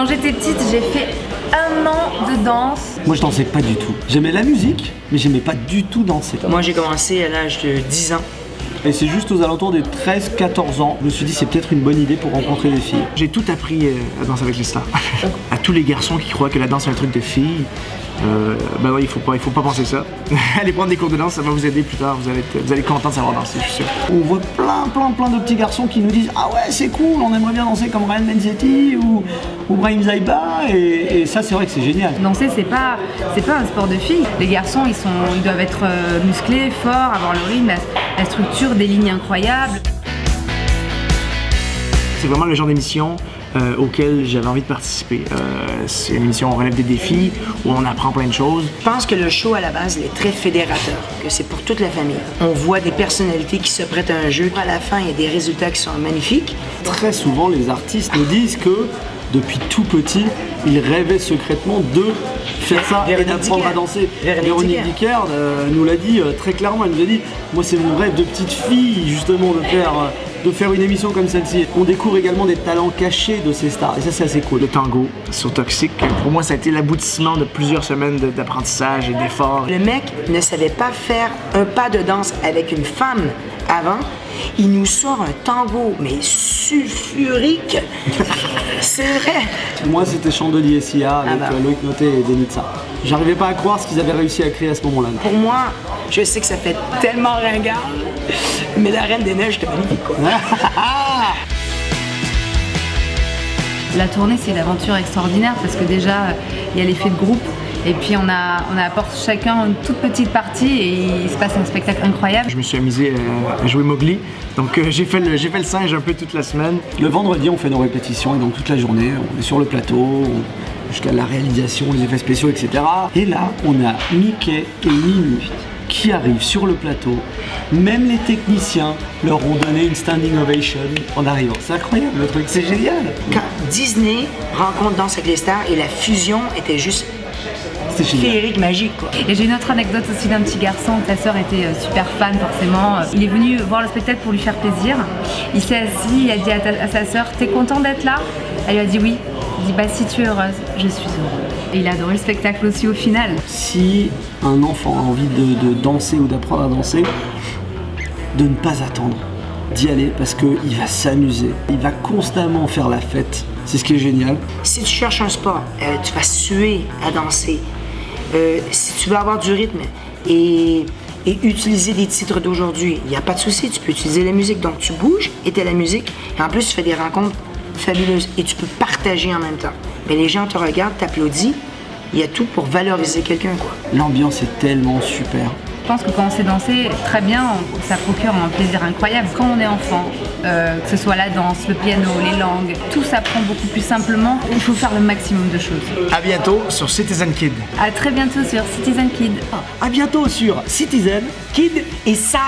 Quand j'étais petite, j'ai fait 1 an de danse. Moi je dansais pas du tout. J'aimais la musique, mais j'aimais pas du tout danser. Moi j'ai commencé à l'âge de 10 ans. Et c'est juste aux alentours des 13-14 ans, je me suis dit c'est peut-être une bonne idée pour rencontrer des filles. J'ai tout appris à Danser avec les stars. À tous les garçons qui croient que la danse est un truc de filles, bah ouais, il faut pas penser ça. Allez prendre des cours de danse, ça va vous aider plus tard, vous allez être content de savoir danser, je suis sûr. On voit plein de petits garçons qui nous disent ah ouais c'est cool, on aimerait bien danser comme Ryan Benzetti ou Brahim Zaiba et ça c'est vrai que c'est génial. Danser c'est pas un sport de filles. Les garçons ils doivent être musclés, forts, avoir le rythme, la structure, des lignes incroyables. C'est vraiment le genre d'émission auquel j'avais envie de participer. C'est une émission où on relève des défis, où on apprend plein de choses. Je pense que le show à la base il est très fédérateur, que c'est pour toute la famille. On voit des personnalités qui se prêtent à un jeu. À la fin, il y a des résultats qui sont magnifiques. Très souvent les artistes nous disent que depuis tout petit, ils rêvaient secrètement de faire ça et d'apprendre à danser. Véronique Dicker nous l'a dit très clairement, elle nous a dit moi c'est mon rêve de petite fille justement de faire une émission comme celle-ci. On découvre également des talents cachés de ces stars et ça c'est assez cool. Le tango sur Toxic, pour moi ça a été l'aboutissement de plusieurs semaines d'apprentissage et d'efforts. Le mec ne savait pas faire un pas de danse avec une femme avant. Il nous sort un tango, mais sulfurique. C'est vrai. Moi c'était Chandelier Sia avec Loïc Noté et Denitsa. J'arrivais pas à croire ce qu'ils avaient réussi à créer à ce moment-là. Pour moi, je sais que ça fait tellement ringard, mais la Reine des Neiges, c'était magnifique quoi. La tournée c'est une aventure extraordinaire parce que déjà il y a l'effet de groupe. Et puis on apporte chacun une toute petite partie et il se passe un spectacle incroyable. Je me suis amusé à jouer Mowgli, donc j'ai fait le singe un peu toute la semaine. Le vendredi on fait nos répétitions et donc toute la journée on est sur le plateau, jusqu'à la réalisation, les effets spéciaux, etc. Et là on a Mickey et Minnie qui arrivent sur le plateau. Même les techniciens leur ont donné une standing ovation en arrivant. C'est incroyable le truc, c'est génial. Quand Disney rencontre Danse avec les stars et la fusion était juste féerique, magique quoi. Et j'ai une autre anecdote aussi d'un petit garçon, ta sœur était super fan forcément. Il est venu voir le spectacle pour lui faire plaisir. Il s'est assis, il a dit à sa sœur t'es content d'être là? Elle lui a dit oui. Il dit bah si tu es heureuse, je suis heureux. Et il a adoré le spectacle aussi au final. Si un enfant a envie de danser ou d'apprendre à danser, de ne pas attendre, d'y aller parce qu'il va s'amuser, il va constamment faire la fête. C'est ce qui est génial. Si tu cherches un sport, tu vas suer à danser. Si tu veux avoir du rythme et utiliser des titres d'aujourd'hui, il n'y a pas de souci, tu peux utiliser la musique. Donc tu bouges et tu as la musique et en plus tu fais des rencontres fabuleuses et tu peux partager en même temps. Mais les gens te regardent, t'applaudissent, il y a tout pour valoriser quelqu'un quoi. L'ambiance est tellement super. Je pense que quand on sait danser très bien, ça procure un plaisir incroyable. Quand on est enfant, que ce soit la danse, le piano, les langues, tout s'apprend beaucoup plus simplement. Il faut faire le maximum de choses. À bientôt sur Citizen Kid. À très bientôt sur Citizen Kid. À bientôt sur Citizen Kid Et ça,